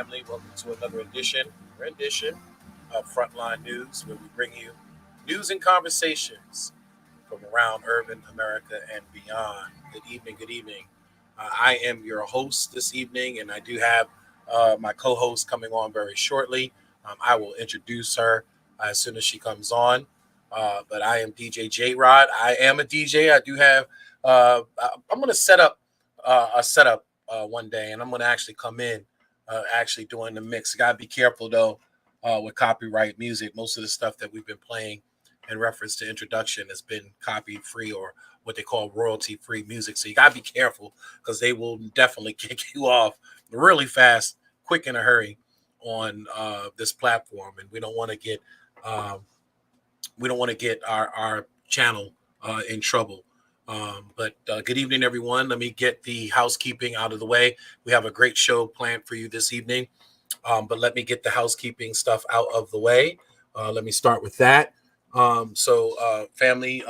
family. Welcome to another rendition of Frontline News, where we bring you news and conversations from around urban America and beyond. Good evening, good evening. I am your host this evening, and I do have my co host coming on very shortly. I will introduce her as soon as she comes on. But I am DJ J Rod. I am a DJ. I do have, I'm going to set up a setup one day, and I'm going to actually come in actually doing the mix. Got to be careful, though, with copyright music. Most of the stuff that we've been playing in reference to introduction has been copy free or what they call royalty free music. So you got to be careful because they will definitely kick you off really fast, quick in a hurry on this platform. And um, we don't want to get our channel in trouble. But good evening, everyone. Let me get the housekeeping out of the way. We have a great show planned for you this evening. But let me get the housekeeping stuff out of the way. Let me start with that. Family,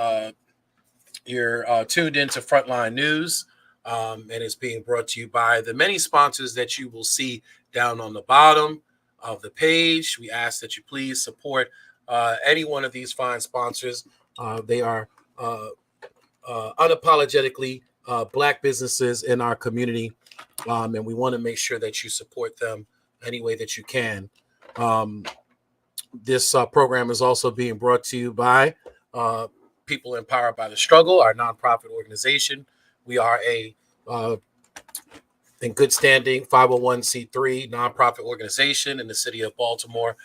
you're tuned into Frontline News, and it's being brought to you by the many sponsors that you will see down on the bottom of the page. We ask that you please support any one of these fine sponsors. They are unapologetically Black businesses in our community, and we want to make sure that you support them any way that you can. This program is also being brought to you by People Empowered by the Struggle, our nonprofit organization. We are a in good standing 501c3 nonprofit organization in the city of Baltimore.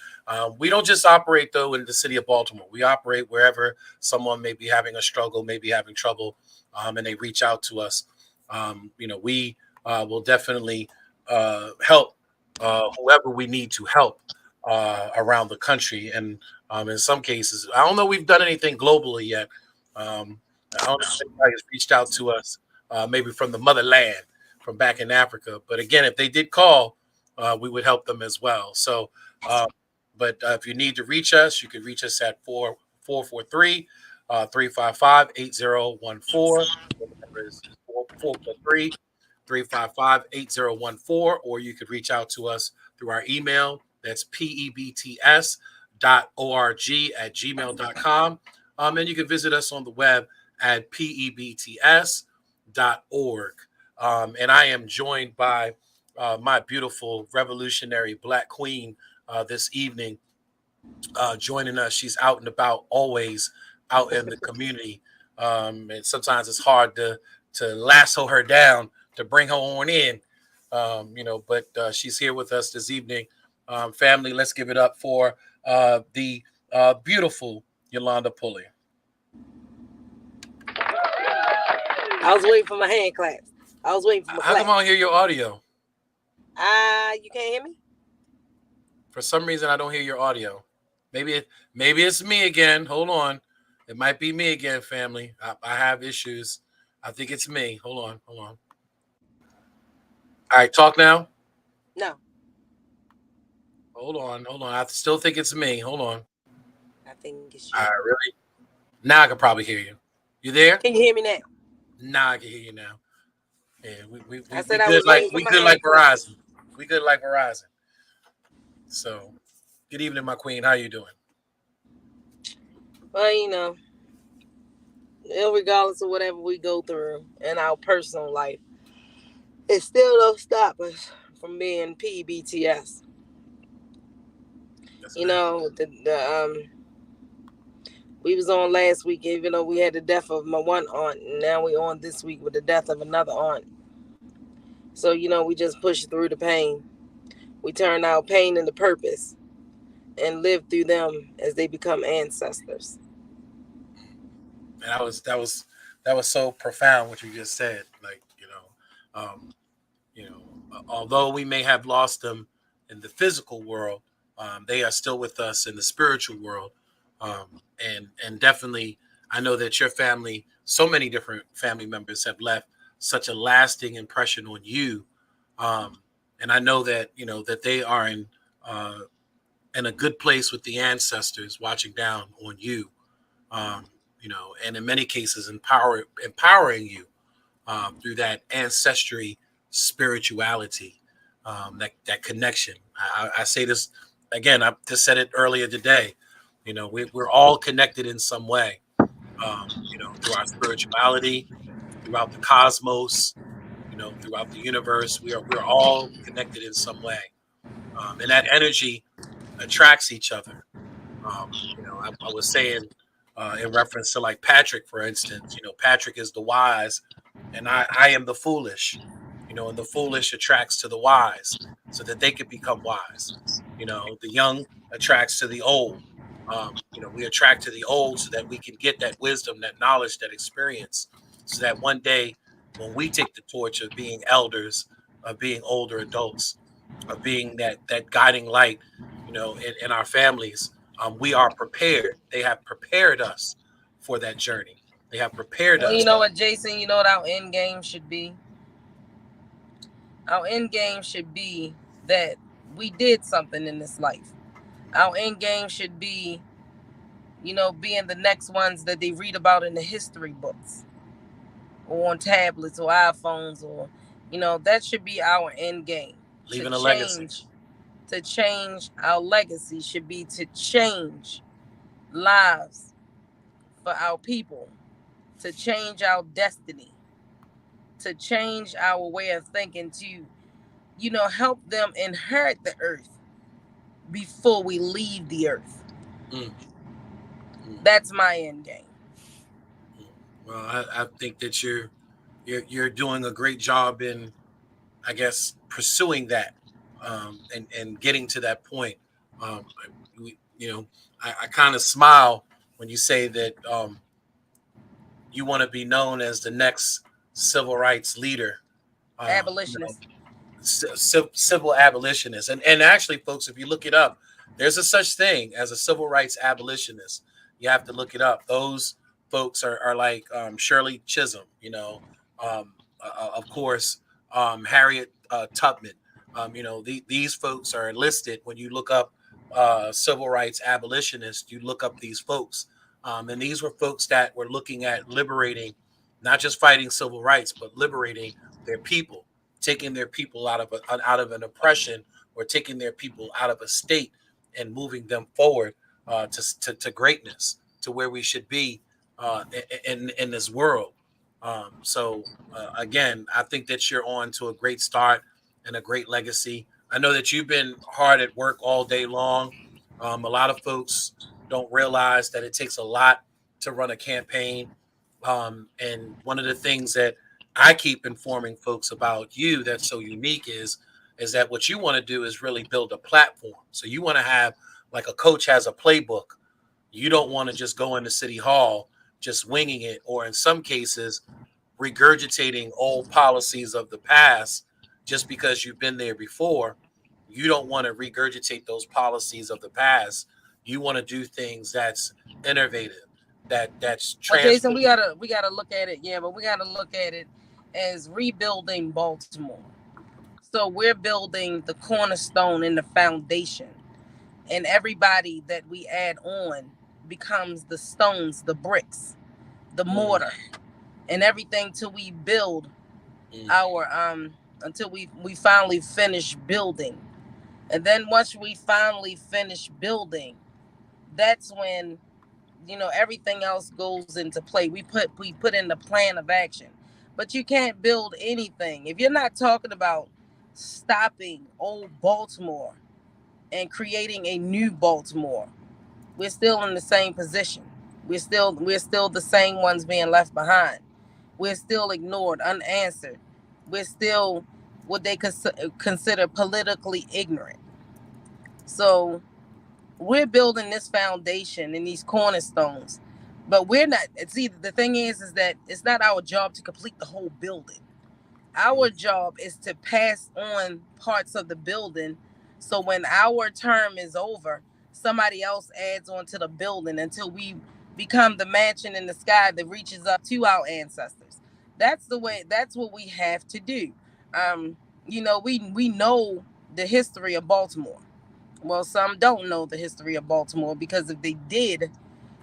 We don't just operate, though, in the city of Baltimore. We operate wherever someone may be having a struggle, may be having trouble, and they reach out to us. We will definitely help whoever we need to help around the country. And in some cases, I don't know we've done anything globally yet. I don't know if anybody has reached out to us, maybe from the motherland, from back in Africa. But again, if they did call, we would help them as well. So, but if you need to reach us, you can reach us at 443 355 8014. The number is 443 355 8014, or you could reach out to us through our email. That's pebts.org@gmail.com. And you can visit us on the web at pebts.org. And I am joined by my beautiful revolutionary Black queen this evening, joining us. She's out and about, always out in the community. And sometimes it's hard to lasso her down, to bring her on in, but she's here with us this evening. Family, let's give it up for the beautiful Yolanda Pulley. I was waiting for my hand claps. How come I don't hear your audio? You can't hear me? For some reason, I don't hear your audio. Maybe it's me again. Hold on. It might be me again, family. I have issues. I think it's me. Hold on. All right, talk now. No. Hold on. I still think it's me. Hold on. I think it's you. All right, really? Now I can probably hear you. You there? Can you hear me now? Nah, I can hear you now. Yeah, we good like Verizon. We good like Verizon. So, good evening, my queen. How you doing? Well, regardless of whatever we go through in our personal life, it still don't stop us from being PBTS. We was on last week, even though we had the death of my one aunt, and now we on this week with the death of another aunt. So, we just push through the pain. We turn our pain into purpose and live through them as they become ancestors. And that was so profound what you just said. Like, although we may have lost them in the physical world, they are still with us in the spiritual world. And definitely, I know that your family, so many different family members have left such a lasting impression on you. And I know that, that they are in a good place with the ancestors watching down on you, and in many cases, empowering you through that ancestry spirituality. that connection. I say this again. I just said it earlier today. We're all connected in some way. Through our spirituality, throughout the cosmos, throughout the universe. We're all connected in some way, and that energy attracts each other. I was saying in reference to like Patrick, for instance. Patrick is the wise, and I am the foolish. And the foolish attracts to the wise, so that they could become wise. The young attracts to the old. We attract to the old so that we can get that wisdom, that knowledge, that experience, so that one day when we take the torch of being elders, of being older adults, of being that guiding light, in our families, we are prepared. They have prepared us for that journey. They have prepared Well, us. you know what, Jason? You know what our end game should be? Our end game should be that we did something in this life. Our end game should be, being the next ones that they read about in the history books or on tablets or iPhones, or that should be our end game. Leaving a legacy. To change our legacy should be to change lives for our people, to change our destiny, to change our way of thinking, to help them inherit the earth before we leave the earth. That's my end game. Well, I think that you're doing a great job in, I guess, pursuing that, and getting to that point. We, I kind of smile when you say that you want to be known as the next civil rights leader, Abolitionist. Civil abolitionist. And actually, folks, if you look it up, there's a such thing as a civil rights abolitionist. You have to look it up. Those folks are like Shirley Chisholm, of course, Harriet Tubman. These folks are listed when you look up civil rights abolitionists. You look up these folks, and these were folks that were looking at liberating, not just fighting civil rights, but liberating their people, taking their people out of an oppression, or taking their people out of a state and moving them forward to greatness, to where we should be in this world. Again, I think that you're on to a great start and a great legacy. I know that you've been hard at work all day long. A lot of folks don't realize that it takes a lot to run a campaign. And one of the things that I keep informing folks about you that's so unique is that what you want to do is really build a platform. So you want to have, like a coach has a playbook. You don't want to just go into City Hall just winging it, or in some cases regurgitating old policies of the past just because you've been there before. You don't want to regurgitate those policies of the past. You want to do things that's innovative, that's Well, Jason, transform. we gotta look at it. Yeah, but we gotta look at it as rebuilding Baltimore. So we're building the cornerstone and the foundation, and everybody that we add on becomes the stones, the bricks, the mortar, and everything till we build our until we finally finish building. And then once we finally finish building, that's when everything else goes into play. We put in the plan of action. But you can't build anything if you're not talking about stopping old Baltimore and creating a new Baltimore. We're still in the same position. We're still the same ones being left behind. We're still ignored, unanswered. We're still what they consider politically ignorant. So we're building this foundation and these cornerstones, but we're not. See, the thing is that it's not our job to complete the whole building. Our job is to pass on parts of the building, so when our term is over, somebody else adds on to the building until we become the mansion in the sky that reaches up to our ancestors. That's the way. That's what we have to do. Um, we know the history of Baltimore. Well, some don't know the history of Baltimore, because if they did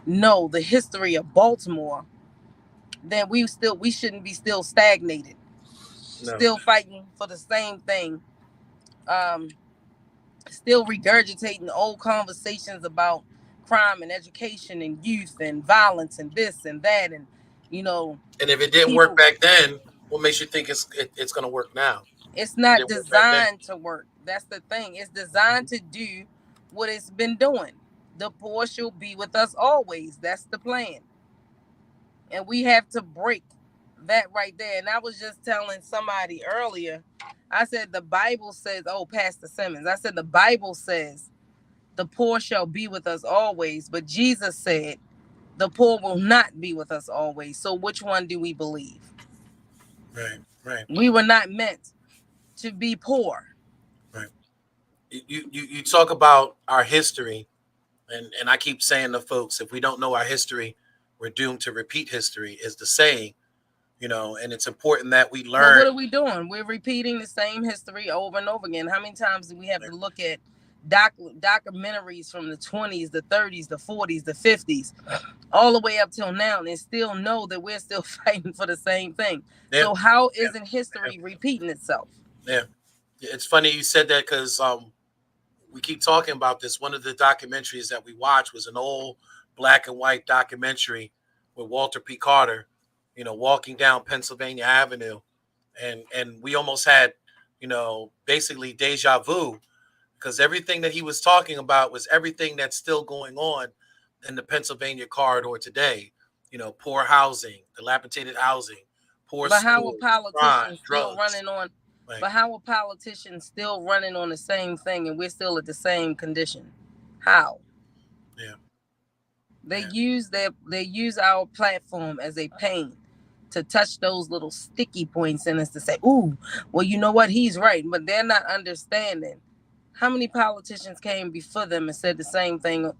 know the history of Baltimore, then we shouldn't be still stagnated, No. still fighting for the same thing um, still regurgitating old conversations about crime and education and youth and violence and this and that, and you know, And if it didn't work people. back then, what makes you think it's going to work now? It's If it not didn't work back then, designed to work. That's the thing. It's designed to do what it's been doing. The poor shall be with us always. That's the plan. And we have to break that right there. And I was just telling somebody earlier, I said the Bible says, oh, Pastor Simmons, I said the Bible says the poor shall be with us always, but Jesus said the poor will not be with us always. So which one do we believe? right, right, We were not meant to be poor. right. You talk about our history, and I keep saying to folks, if we don't know our history, we're doomed to repeat history. Is the saying, and it's important that we But learn. what are we doing? We're repeating the same history over and over again. How many times do we have to look at documentaries from the 20s, the 30s, the 40s, the 50s, all the way up till now, and still know that we're still fighting for the same thing? Yeah, So how yeah, isn't history repeating itself? yeah. It's funny you said that because we keep talking about this. One of the documentaries that we watched was an old black and white documentary with Walter P. Carter, walking down Pennsylvania Avenue, and we almost had, basically deja vu because everything that he was talking about was everything that's still going on in the Pennsylvania corridor today. Poor housing, dilapidated housing, poor But how are schools, crime, politicians still drugs. running on? Like, But how are politicians still running on the same thing, and we're still at the same condition? How? yeah, They yeah, use our platform as a pain to touch those little sticky points in us to say, "Ooh, well, you know what? He's right," but they're not understanding how many politicians came before them and said the same thing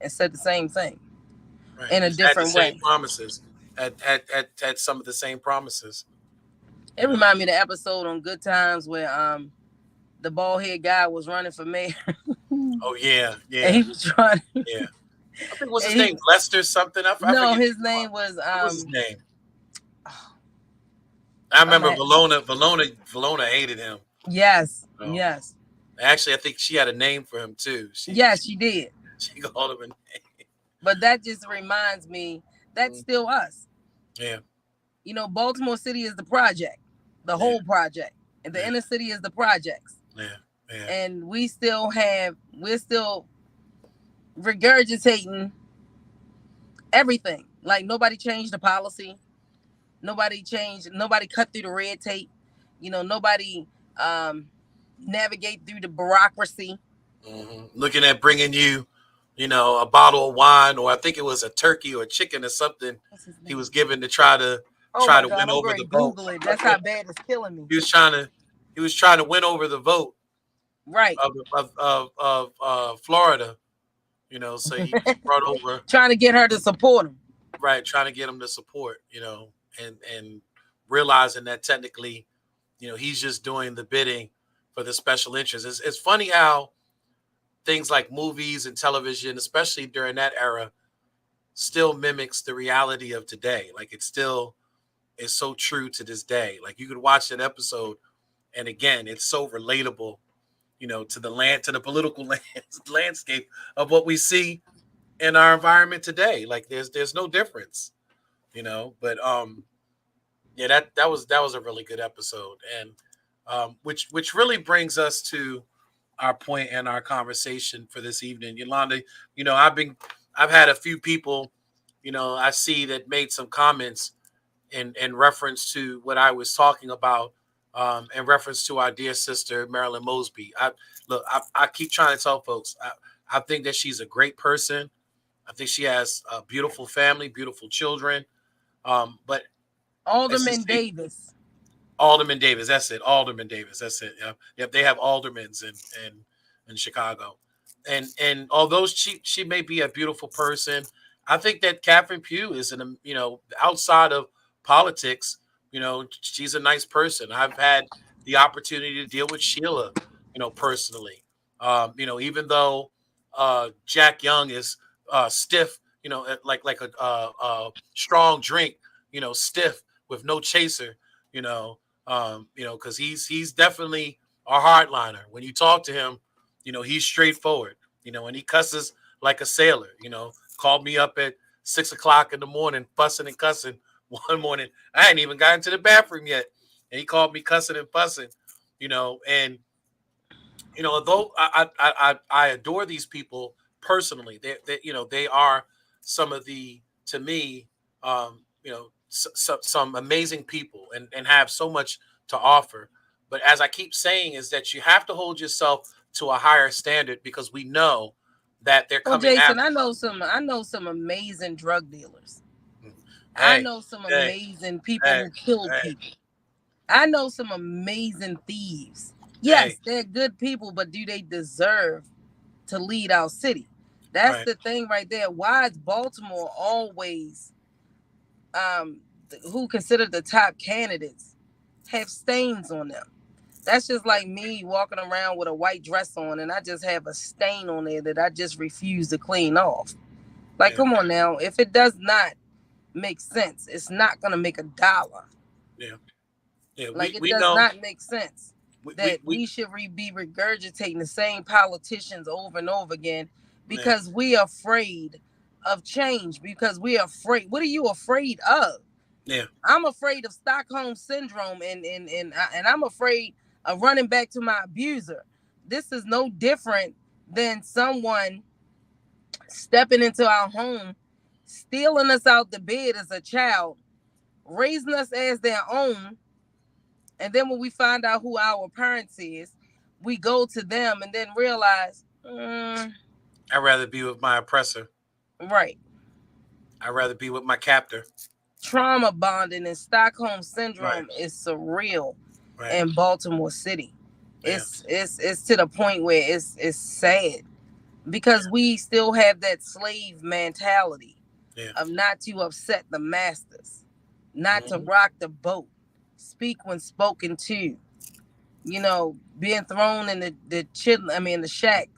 right. in a Just had the different same way. promises, had some of the same promises. It You know. reminded me of the episode on Good Times where the bald head guy was running for mayor and Oh yeah, yeah, he was trying yeah. I think what's his and he name, Lester something. I no, forget. his name was What was his name? oh, I I'm remember at, Valona hated him. yes, So yes, actually, I think she had a name for him too. She yes, she did. she called him. But that just reminds me that's Mm, still us. yeah, You know, Baltimore City is the project, the yeah, whole project, and the yeah, inner city is the projects. yeah, yeah. And we're still regurgitating everything. Like nobody changed the policy, nobody cut through the red tape. Nobody um, navigate through the bureaucracy. Looking at bringing you, a bottle of wine, or I think it was a turkey or a chicken or something. What's his He was name? given to try to Oh my win God, I'm over going to the vote. Google it. That's how bad it's killing me. He was trying to win over the vote Right. of Florida. So he brought over, Trying to get her to support him. right, trying to get him to support, and realizing that technically, he's just doing the bidding for the special interest. It's funny how things like movies and television, especially during that era, still mimics the reality of today. Like it still is so true to this day. Like you could watch that episode, and again, it's so relatable, to the political landscape of what we see in our environment today. Like there's no difference, But yeah, that was a really good episode, and which really brings us to our point and our conversation for this evening, Yolanda. I've had a few people, I see that made some comments in reference to what I was talking about, in reference to our dear sister Marilyn Mosby. I keep trying to tell folks, I think that she's a great person. I think she has a beautiful family, beautiful children. But as the Alderman state Davis. Alderman Davis, that's it. Alderman Davis, that's it. Yep, yep. They have aldermans in Chicago, and although she may be a beautiful person, I think that Catherine Pugh is outside of politics. She's a nice person. I've had the opportunity to deal with Sheila, personally. Even though Jack Young is stiff, like a strong drink, stiff with no chaser, you know, because he's definitely our hardliner. When you talk to him, he's straightforward. And he cusses like a sailor. Called me up at 6 o'clock in the morning, fussing and cussing. One morning, I hadn't even gotten to the bathroom yet, and he called me cussing and fussing. And although I adore these people personally, they are some of the, to me, some amazing people, and have so much to offer. But as I keep saying, is that you have to hold yourself to a higher standard, because we know that they're Well, coming Jason, after. I know some amazing drug dealers. I Hey, know some hey, amazing people hey, who killed hey, people. I know some amazing thieves. hey, Yes, they're good people, but do they deserve to lead our city? That's right, the thing right there. Why is Baltimore always who considered the top candidates have stains on them? That's just like me walking around with a white dress on and I just have a stain on there that I just refuse to clean off. Like, yeah, come on now. If it does not make sense, it's not going to make a dollar. yeah, yeah. Like, We it we does know not make sense we that we we should be regurgitating the same politicians over and over again yeah, because we are afraid of change, because we are afraid. What are you afraid of? yeah, I'm afraid of Stockholm syndrome, and I'm afraid of running back to my abuser. This is no different than someone stepping into our home, stealing us out the bed as a child, raising us as their own, and then when we find out who our parents is, we go to them and then realize, I'd rather be with my oppressor. right, I'd rather be with my captor. trauma bonding and Stockholm Right, syndrome is surreal right, in Baltimore City. yeah, It's to the point where it's sad because we still have that slave mentality yeah, of not to upset the masters, not to hmm rock the boat, speak when spoken to. Being thrown in the shack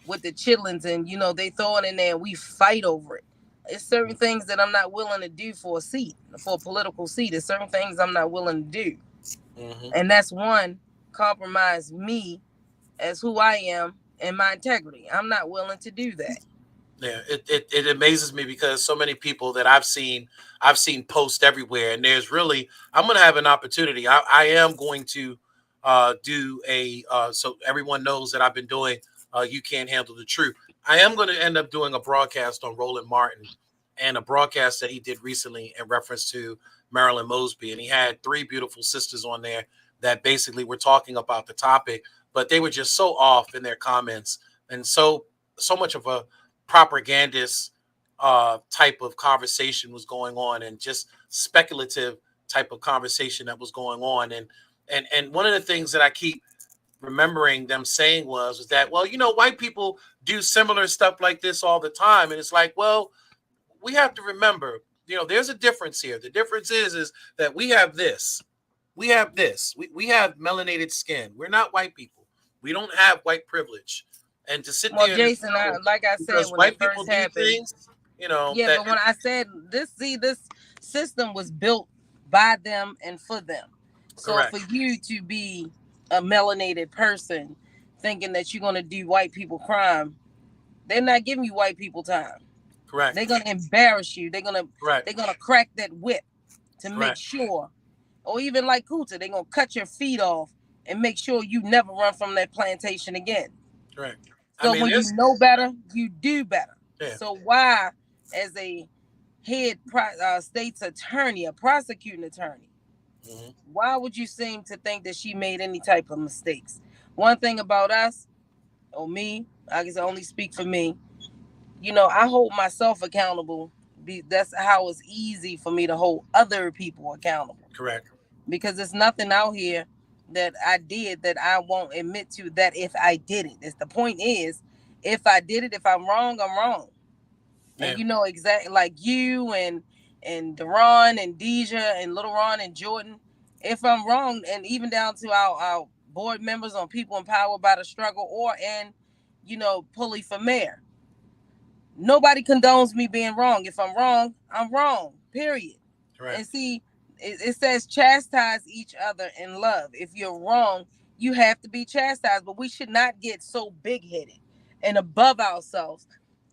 with the chitlins, and they throw it in there and we fight over it. It's certain things that I'm not willing to do for a seat, for a political seat. There's certain things I'm not willing to do. hmm And that's one, compromise me as who I am and my integrity. I'm not willing to do that. yeah. It amazes me, because so many people that I've seen post everywhere, and there's really, I'm going to have an opportunity. I am going to do so everyone knows that I've been doing You Can't Handle the Truth. I am going to end up doing a broadcast on Roland Martin, and a broadcast that he did recently in reference to Marilyn Mosby, and he had three beautiful sisters on there that basically were talking about the topic, but they were just so off in their comments, and so much of a propagandist type of conversation was going on, and just speculative type of conversation that was going on. And one of the things that I keep remembering them saying was that, well, white people do similar stuff like this all the time. And it's like, well, we have to remember, there's a difference here. The difference is that we have this. We have melanated skin. We're not white people. We don't have white privilege. And to sit Well, there and Jason, like I said, because when it white people first do happened, things, yeah, that but when I said this system was built by them and for them. So for correct, you to be a melanated person thinking that you're gonna do white people crime, they're not giving you white people time. correct, They're gonna embarrass you. correct, they're gonna crack that whip to make correct, sure, or even like Kuta, they're gonna cut your feet off and make sure you never run from that plantation again. correct. I So mean, when you there's know better, you do better. yeah, So why, as a state's attorney, a prosecuting attorney, hmm why would you seem to think that she made any type of mistakes? One thing about us, or me, I guess I only speak for me. I hold myself accountable. That's how it's easy for me to hold other people accountable, correct, because there's nothing out here that I did that I won't admit to that if I did it. It's the point is, if I did it, if I'm wrong, I'm wrong. And yeah, exactly like you and Deron and Deja and Little Ron and Jordan. If I'm wrong, and even down to our board members on People Empowered by the Struggle, or and Pulley for Mayor. Nobody condones me being wrong. If I'm wrong, I'm wrong. Period. And correct, see, it says chastise each other in love. If you're wrong, you have to be chastised. But we should not get so big headed and above ourselves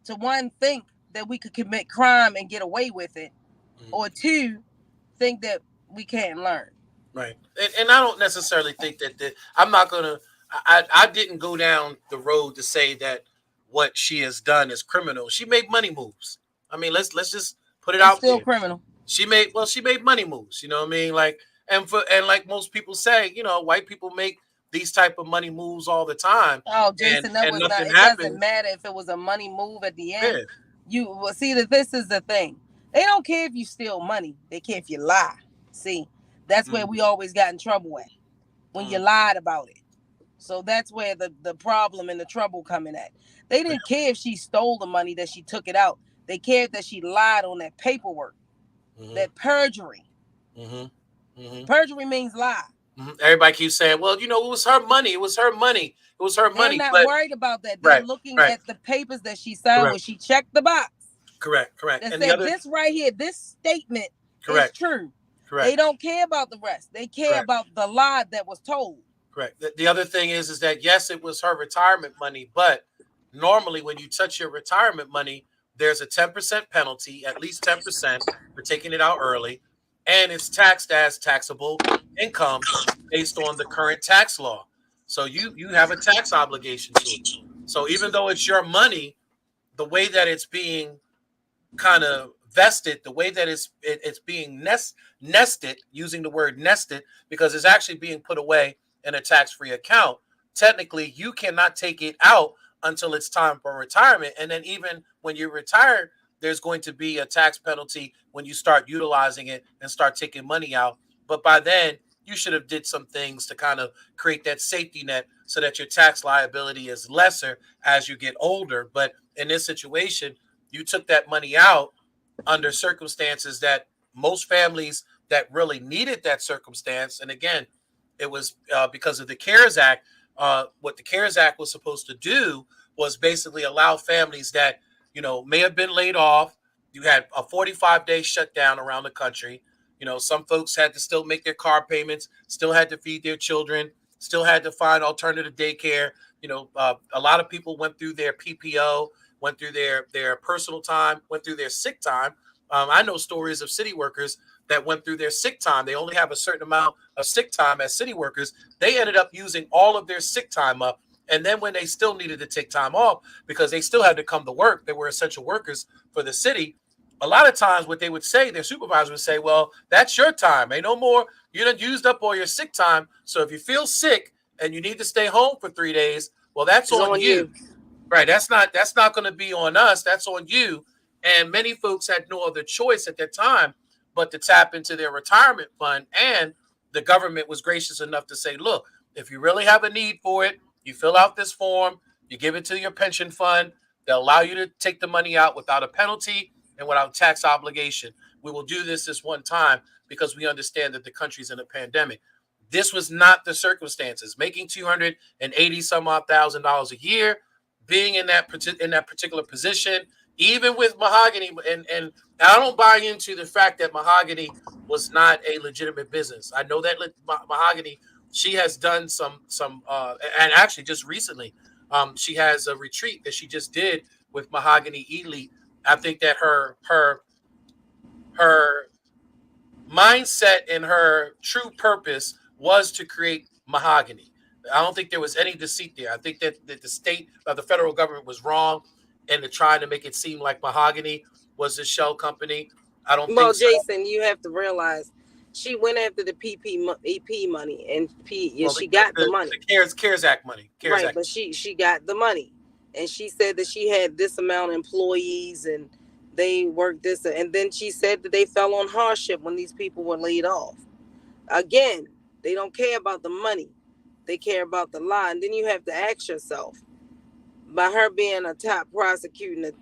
to one think that we could commit crime and get away with it, or two think that we can't learn. Right. And I don't necessarily think that I'm not gonna. I didn't go down the road to say that what she has done is criminal. She made money moves. I mean, let's just put it It's out still there. criminal. She made money moves. You know what I mean? Like, and like most people say, white people make these type of money moves all the time, Oh, and Jason, that and was not. nothing It doesn't happens. matter if it was a money move at the end. Yeah. You well, see that this is the thing. They don't care if you steal money. They care if you lie. See, that's where we always got in trouble at, when you lied about it. So that's where the problem and the trouble coming at. They didn't care if she stole the money, that she took it out. They cared that she lied on that paperwork, that perjury. Perjury means lie. Everybody keeps saying, "Well, it was her money. It was her money. It was her They're money." not But worried about that. They're right, looking right, at the papers that she signed, where correct, she checked the box correct. that And the said other, this right here, this statement is correct, true. correct, They don't care about the rest. They care correct, about the lie that was told. correct. The other thing is that yes, it was her retirement money, but normally when you touch your retirement money, there's a 10% penalty, at least 10% for taking it out early, and it's taxed as taxable income based on the current tax law. So you have a tax obligation to it. So even though it's your money, the way that it's being kind of vested, the way that it's being nested, using the word nested, because it's actually being put away in a tax-free account. Technically, you cannot take it out until it's time for retirement. And then even when you're retired, there's going to be a tax penalty when you start utilizing it and start taking money out. But by then, you should have did some things to kind of create that safety net so that your tax liability is lesser as you get older. But in this situation, you took that money out under circumstances that most families that really needed that circumstance. And again, it was because of the CARES Act. What the CARES Act was supposed to do was basically allow families that may have been laid off. You had a 45-day shutdown around the country. Some folks had to still make their car payments, still had to feed their children, still had to find alternative daycare. A lot of people went through their PPO, went through their personal time, went through their sick time. I know stories of city workers that went through their sick time. They only have a certain amount of sick time as city workers. They ended up using all of their sick time up. And then when they still needed to take time off because they still had to come to work, they were essential workers for the city. A lot of times what they would say, their supervisor would say, well, that's your time. Ain't no more. You done used up all your sick time. So if you feel sick and you need to stay home for 3 days, well, that's It's on on you. you. Right. That's not going to be on us. That's on you. And many folks had no other choice at that time but to tap into their retirement fund. And the government was gracious enough to say, look, if you really have a need for it, you fill out this form, you give it to your pension fund. They'll allow you to take the money out without a penalty and without tax obligation. We will do this one time because we understand that the country's in a pandemic. This was not the circumstances. Making 280 some odd $1,000 a year, being in that particular position, even with Mahogany, and I don't buy into the fact that Mahogany was not a legitimate business. I know that Mahogany, she has done some and actually just recently, she has a retreat that she just did with Mahogany Elite. I think that her mindset and her true purpose was to create Mahogany. I don't think there was any deceit there. I think that the state, the federal government was wrong in trying to make it seem like Mahogany was a shell company. I don't think Well, so. Jason, you have to realize she went after the EP money, and Well, she got the money. the CARES Act money. CARES Right, Act. but she got the money, and she said that she had this amount of employees and they worked this, and then she said that they fell on hardship when these people were laid off. Again, they don't care about the money, they care about the lie. And then you have to ask yourself, by her being a top prosecuting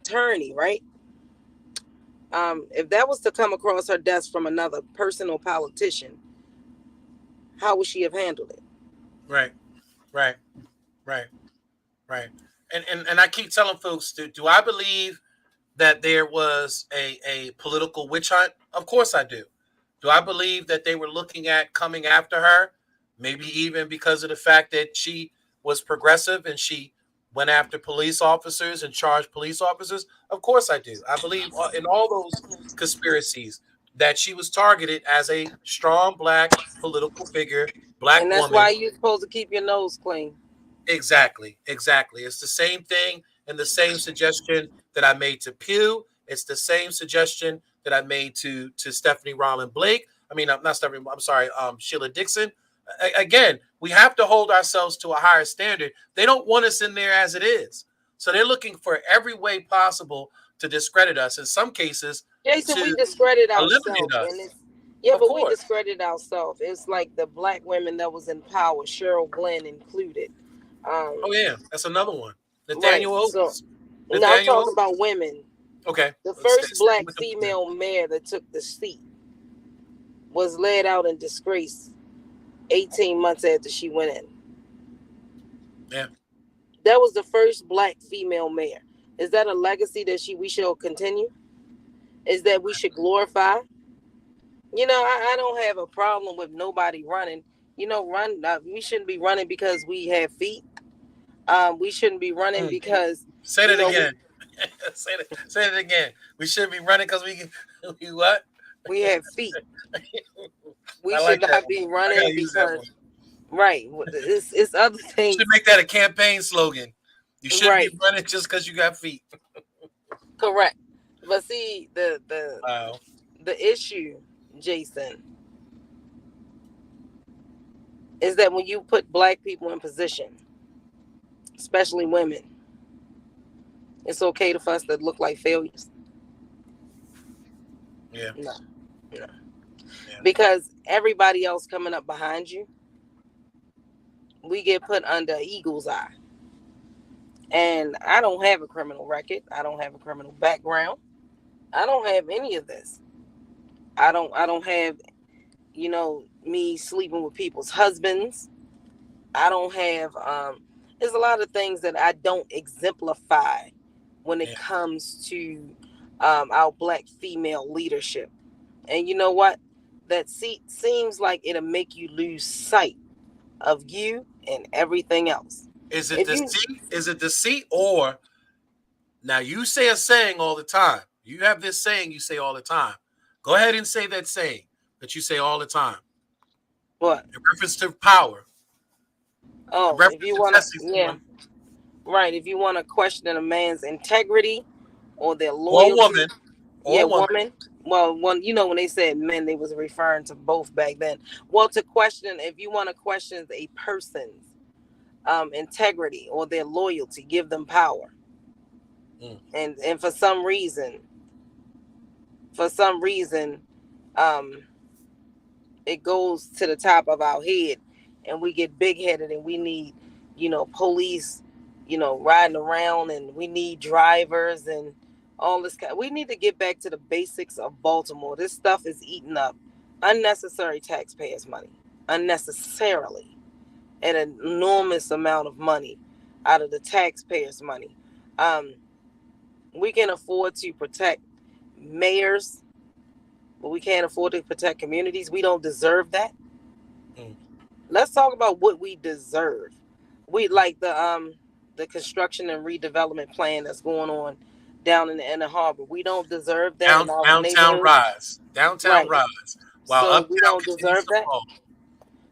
attorney, right? If that was to come across her desk from another person or politician, how would she have handled it? Right, right, right, right. And I keep telling folks, do I believe that there was a political witch hunt? Of course I do. Do I believe that they were looking at coming after her? Maybe even because of the fact that she was progressive and she went after police officers and charged police officers. Of course, I do. I believe in all those conspiracies that she was targeted as a strong black political figure, black And that's why woman. you're supposed to keep your nose clean. Exactly, exactly. It's the same thing and the same suggestion that I made to Pew. It's the same suggestion that I made to Stephanie Rowland Blake. I mean, not Stephanie. I'm sorry, Sheila Dixon. Again, we have to hold ourselves to a higher standard. They don't want us in there as it is, so they're looking for every way possible to discredit us. In some cases, Jason, we to discredit eliminate ourselves, and us. it's yeah, Of but we course. discredit ourselves. It's like the black women that was in power, Cheryl Glenn included. Oh yeah, that's another one. Right. Nathaniel So Oates. now I'm Nathaniel talking Oates. about women. Okay, The let's first stay black with the women. female mayor that took the seat was led out in disgrace 18 months after she went in. Yeah. That was the first black female mayor. Is that a legacy that we shall continue? Is that we should glorify? I don't have a problem with nobody running. Run. We shouldn't be running because we have feet. We shouldn't be running Mm. because Say you that know we again. Say that again. We should be running because we what? we have feet. We I should like that not one. be I gotta running use that because one. right. It's other You should things. make that a campaign slogan. You shouldn't be Right. running just because you got feet. Correct. But see Wow. the issue, Jason, is that when you put black people in position, especially women, it's okay for us to look like failures. Yeah. No, no. Yeah. Because everybody else coming up behind you, we get put under eagle's eye. And I don't have a criminal record. I don't have a criminal background. I don't have any of this. I don't have, me sleeping with people's husbands. I don't have there's a lot of things that I don't exemplify when it Yeah. comes to our black female leadership. And you know what? That seems like it'll make you lose sight of you and everything else. Is it If you deceit? Is it deceit or now you say a saying all the time? You have this saying you say all the time. Go ahead and say that saying that you say all the time what? in reference to power, in Oh, if reference you to wanna, testing yeah, someone right. If you wanna question a man's integrity or their or a loyalty, woman or yeah, a woman. woman. Well, when they said men, they was referring to both back then. Well, to question, if you want to question a person's integrity or their loyalty, give them power. Mm. And for some reason, um, it goes to the top of our head, and we get big headed, and we need, police, riding around, and we need drivers and all this kind. We need to get back to the basics of Baltimore. This stuff is eating up unnecessary taxpayers' money, unnecessarily, an enormous amount of money out of the taxpayers' money. Um, we can afford to protect mayors, but we can't afford to protect communities. We don't deserve that. Mm. Let's talk about what we deserve. We like the construction and redevelopment plan that's going on down in the inner harbor. We don't deserve that in our Downtown neighborhoods. rise, downtown Right. rise, while So we uptown don't continues deserve to that. fall.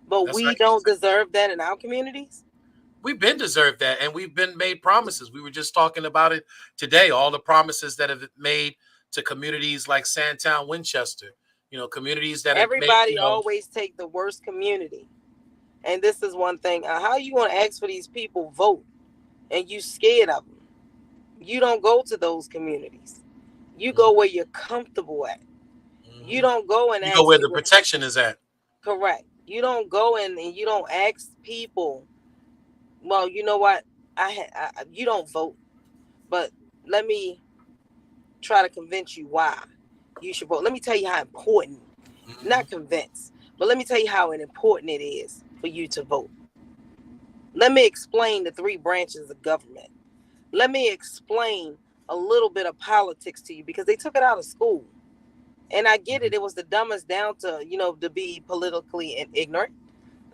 But That's what I we keep don't saying. deserve that in our communities. We've been deserved that, and we've been made promises. We were just talking about it today. All the promises that have been made to communities like Sandtown, Winchester. Communities that have made. Everybody always take the worst community. And this is one thing. How you want to ask for these people vote and you scared of them? You don't go to those communities. You go where you're comfortable at. You Mm-hmm. don't go and You go ask where the people. protection is at. Correct. You don't go in and you don't ask people. Well, you know what? You don't vote, but let me try to convince you why you should vote. Let me tell you how important. Mm-hmm. Not convince, but let me tell you how important it is for you to vote. Let me explain the three branches of government. Let me explain a little bit of politics to you because they took it out of school. And I get it. It was the dumbest down to be politically ignorant.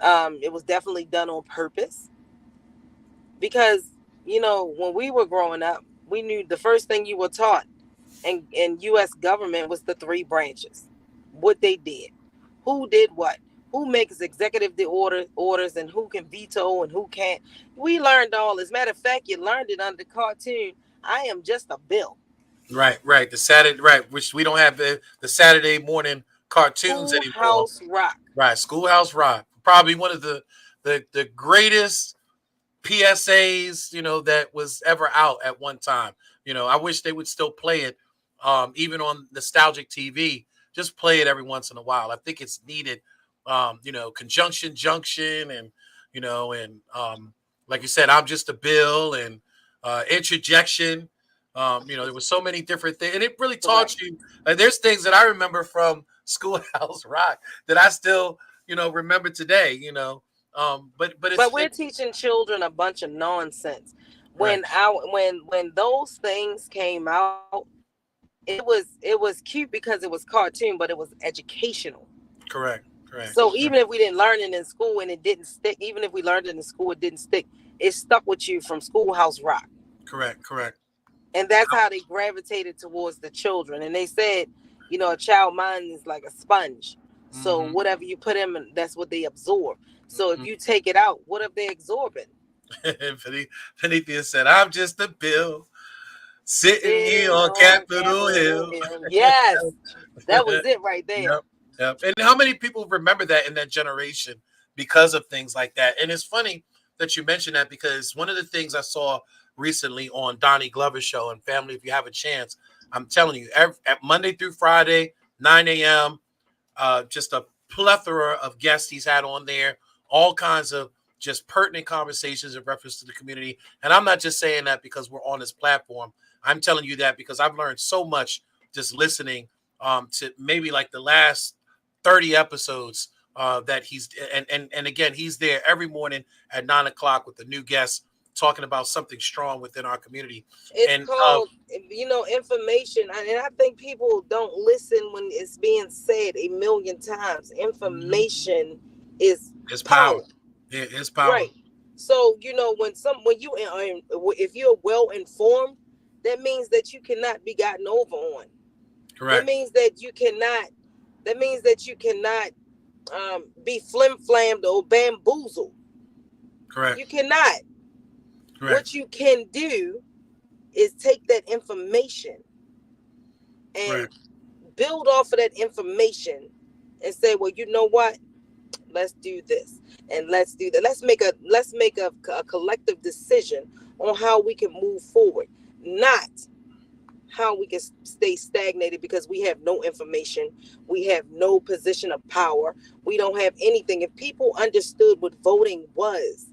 It was definitely done on purpose because, when we were growing up, we knew the first thing you were taught in U.S. government was the three branches, what they did, who did what, who makes executive orders, and who can veto and who can't. We learned all. As a matter of fact, you learned it under the cartoon. I am just a bill. Right. The Saturday, right, which we don't have the Saturday morning cartoons anymore. Schoolhouse Rock. Right, Schoolhouse Rock, probably one of the greatest PSAs, that was ever out at one time. I wish they would still play it, even on nostalgic TV. Just play it every once in a while. I think it's needed. Conjunction Junction, and like you said, I'm just a bill, and interjection. There was so many different things, and it really taught Correct. you. There's things that I remember from Schoolhouse Rock that I still, remember today. But But we're teaching children a bunch of nonsense. right, When those things came out, it was cute because it was cartoon, but it was educational. correct, So even if we didn't learn it in school and it didn't stick, even if we learned it in school, it didn't stick. It stuck with you from Schoolhouse Rock. correct. And that's how they gravitated towards the children. And they said, a child mind is like a sponge. So Mm-hmm. whatever you put in, that's what they absorb. So if Mm-hmm. you take it out, what are they absorbing? Venethia said, "I'm just a bill sitting here Sitting on on Capitol Capitol Hill." Hill. Yes, that was it right there. Yep. And how many people remember that in that generation because of things like that? And it's funny that you mentioned that, because one of the things I saw recently on Donnie Glover's show and Family, if you have a chance, I'm telling you, at Monday through Friday, 9 a.m., just a plethora of guests he's had on there, all kinds of just pertinent conversations in reference to the community. And I'm not just saying that because we're on this platform. I'm telling you that because I've learned so much just listening to maybe like the last 30 episodes that he's and again, he's there every morning at 9 o'clock with a new guest talking about something strong within our community. It's And called, information. And I think people don't listen when it's being said a million times. mhm, Information is it's power. power. It's power. Right. So, when you if you're well informed, that means that you cannot be gotten over on. That Correct. means that you cannot. That means that you cannot be flim flammed or bamboozled. Correct. You cannot. Correct. What you can do is take that information and Correct. build off of that information and say, well, you know what? Let's do this and let's do that. Let's make a collective decision on how we can move forward, not how we can stay stagnated because we have no information, we have no position of power, we don't have anything. If people understood what voting was,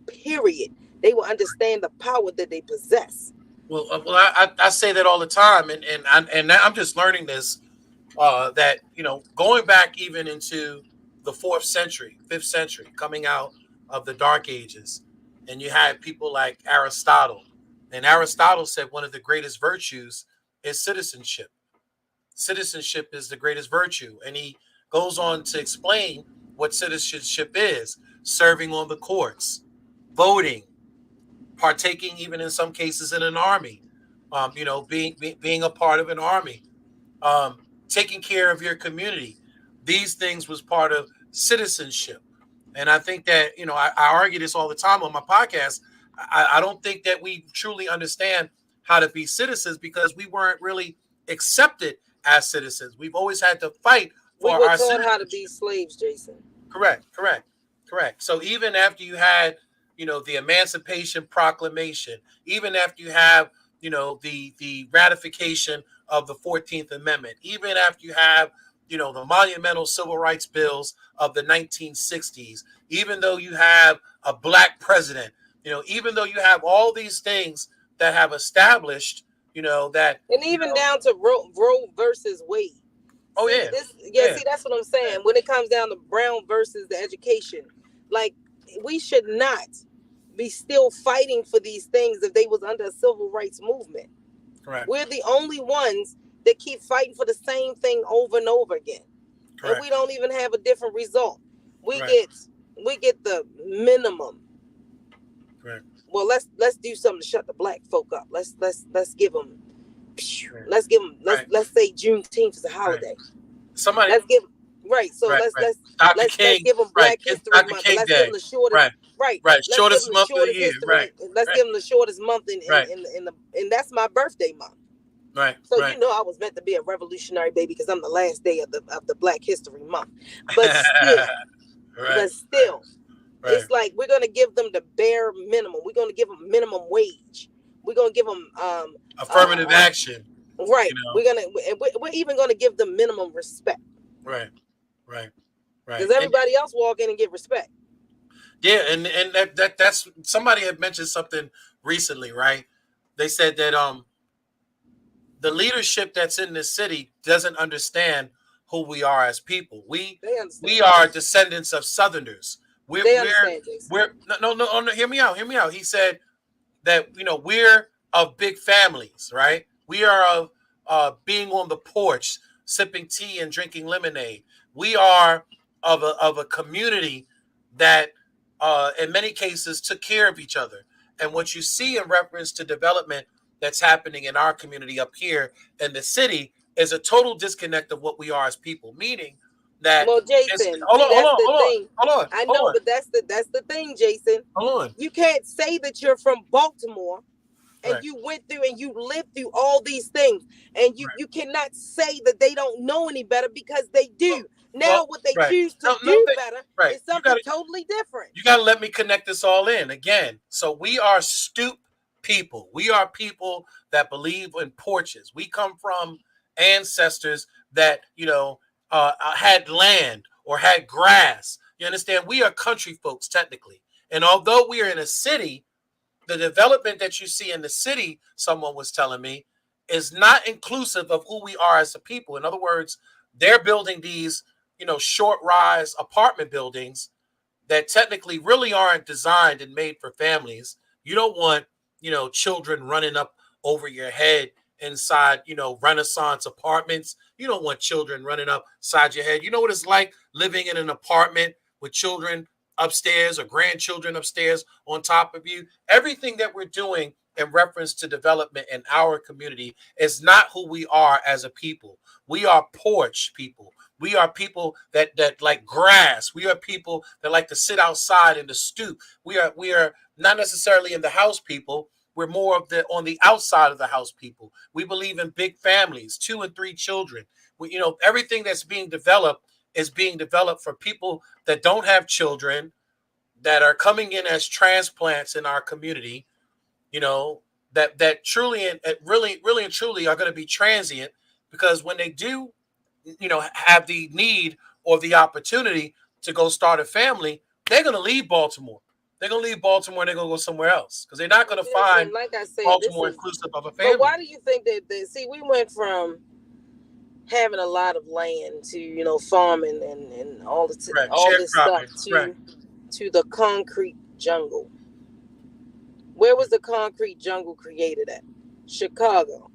period, they will understand the power that they possess. Well, I say that all the time, and I'm just learning this, that going back even into the fourth century, fifth century, coming out of the Dark Ages, and you had people like Aristotle, and Aristotle said one of the greatest virtues is citizenship. Citizenship is the greatest virtue, and he goes on to explain what citizenship is: serving on the courts, voting, partaking even in some cases in an army, being a part of an army, um, taking care of your community. These things was part of citizenship. And I think that, I argue this all the time on my podcast. I don't think that we truly understand how to be citizens because we weren't really accepted as citizens. We've always had to fight We for were our taught how to be citizenship. slaves, Jason. Correct. So even after you had, the Emancipation Proclamation, even after you have, the ratification of the 14th Amendment, even after you have, the monumental civil rights bills of the 1960s, even though you have a black president, even though you have all these things that have established, that, And even down to Roe versus Wade. oh See yeah, this? Yeah, yeah, see that's what I'm saying. When it comes down to Brown versus the education, like we should not be still fighting for these things if they was under a civil rights movement. correct, We're the only ones that keep fighting for the same thing over and over again, and we correct, don't even have a different result. We correct. get we get the minimum. Right. Well, let's do something to shut the black folk up. Let's give them. Right. Let's give them. Right. Let's say Juneteenth is a Right. holiday. Somebody. Let's give right. So Right. let's Right. let's Dr. let's King. give them Right. Black History Dr. Month, but King let's give them Day. the shortest. Right. Right. Right. Let's give Shortest them the month of the shortest year. history. Right. Let's Right. give them the shortest month Right. and that's my birthday month. Right. So Right. you know I was meant to be a revolutionary baby because I'm the last day of the Black History Month. But still, Right. but still, Right. it's like we're gonna give them the bare minimum. We're gonna give them minimum wage. We're gonna give them Affirmative action. right. You know. We're even gonna give them minimum respect. Right. Right. Right. Because everybody else walk in and get respect. Yeah, and that's somebody had mentioned something recently, right? They said that the leadership that's in this city doesn't understand who we are as people. They understand. We are descendants of Southerners. They understand, Jason. We're no. Hear me out. Hear me out. He said that we're of big families, right? We are of being on the porch, sipping tea and drinking lemonade. We are of a community that, in many cases, took care of each other. And what you see in reference to development that's happening in our community up here in the city is a total disconnect of what we are as people. Meaning that, well, Jason, see that's the thing. I know, but that's the thing, Jason. Hold on. You can't say that you're from Baltimore and Right. you went through and you lived through all these things, and you cannot say that they don't know any better because they do. Now, what they choose to do better is something totally different. You got to let me connect this all in again. So we are stoop people. We are people that believe in porches. We come from ancestors that had land or had grass. You understand? We are country folks technically, and although we are in a city, the development that you see in the city, someone was telling me, is not inclusive of who we are as a people. In other words, they're building these, short rise apartment buildings that technically really aren't designed and made for families. You don't want, children running up over your head inside, Renaissance apartments. You don't want children running up inside your head. You know what it's like living in an apartment with children upstairs or grandchildren upstairs on top of you. Everything that we're doing in reference to development in our community is not who we are as a people. We are porch people. We are people that like grass. We are people that like to sit outside in the stoop. We are not necessarily in the house people. We're more of the on the outside of the house people. We believe in big families, 2 and 3 children. Everything that's being developed is being developed for people that don't have children, that are coming in as transplants in our community, that truly and really and truly are going to be transient, because when they do, have the need or the opportunity to go start a family, they're going to leave Baltimore. They're going to leave Baltimore and they're going to go somewhere else because they're not going to find, like I said, Baltimore inclusive of a family. But why do you think that see, we went from having a lot of land to farming and all this stuff to the concrete jungle? Where was the concrete jungle created at? Chicago.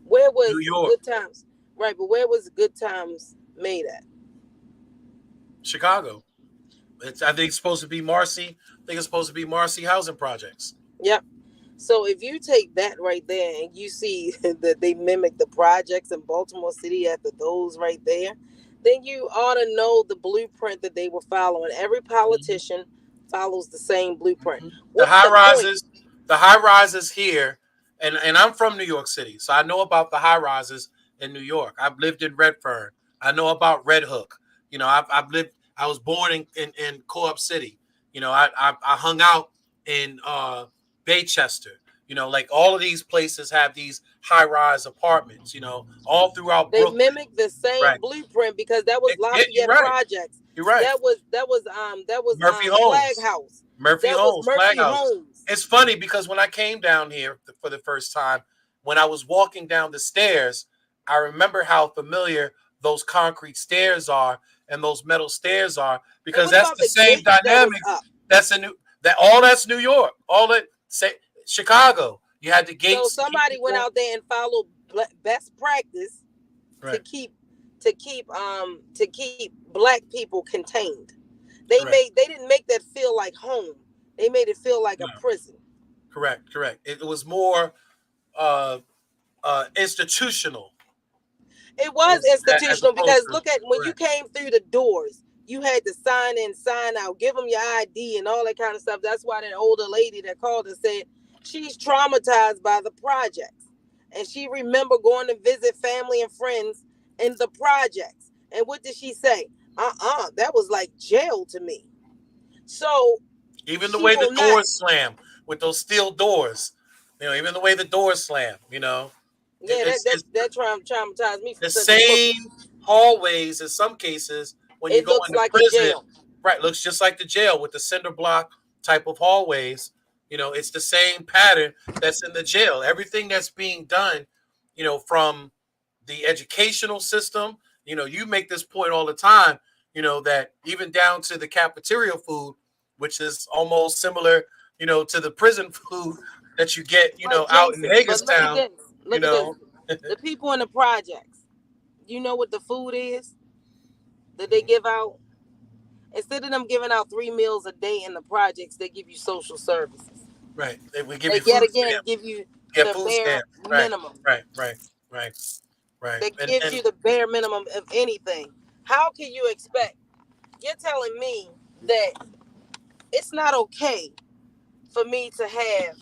Where was New York? Good Times? Right, but where was Good Times made at? Chicago. I think it's supposed to be Marcy. I think it's supposed to be Marcy housing projects. Yep. So if you take that right there and you see that they mimic the projects in Baltimore City after those right there, then you ought to know the blueprint that they were following. Every politician follows the same blueprint. The high rises here, and I'm from New York City, so I know about the high rises in New York. I've lived in Redfern. I know about Red Hook. I've lived. I was born in Co-op City. I hung out in Baychester. Like all of these places have these high-rise apartments. All throughout Brooklyn. They mimic the same blueprint because that was Lafayette Projects. You're right. That was Murphy Homes. Flag House. Murphy Homes. Murphy Homes. It's funny because when I came down here for the first time, when I was walking down the stairs, I remember how familiar those concrete stairs are and those metal stairs are, because that's the same dynamic. That's that's New York. All that Chicago. You had the gates. So somebody went out there and followed best practice to keep black people contained. Correct. They didn't make that feel like home. They made it feel like a No. prison. Correct. Correct. It was more uh, institutional. It It was was as institutional opposed because to look at when you correct. came through the doors, you had to sign in, sign out, give them your ID and all that kind of stuff. That's why that older lady that called and said she's traumatized by the projects. And she remember going to visit family and friends in the projects. And what did she say? That was like jail to me. So Even the she way the will not. doors slam with those steel doors, even the way the doors slam, Yeah, it's traumatized me the because it looks same hallways in some cases when you it go looks into like a prison. jail. Right, looks just like the jail with the cinder block type of hallways. It's the same pattern that's in the jail. Everything that's being done, from the educational system. You make this point all the time. That even down to the cafeteria food, which is almost similar, to the prison food that you get, But out in Jason, but look at Hagerstown. this. You Look at this. know, The people in the projects. You know what the food is that they give out? Instead of them giving out 3 meals a day in the projects, they give you social services. right? They would give They you yet food again stamps. give you Get the food bare stamps. Right, minimum. right, right, right, right. They And gives and you the bare minimum of anything. How can you expect? You're telling me that it's not okay for me to have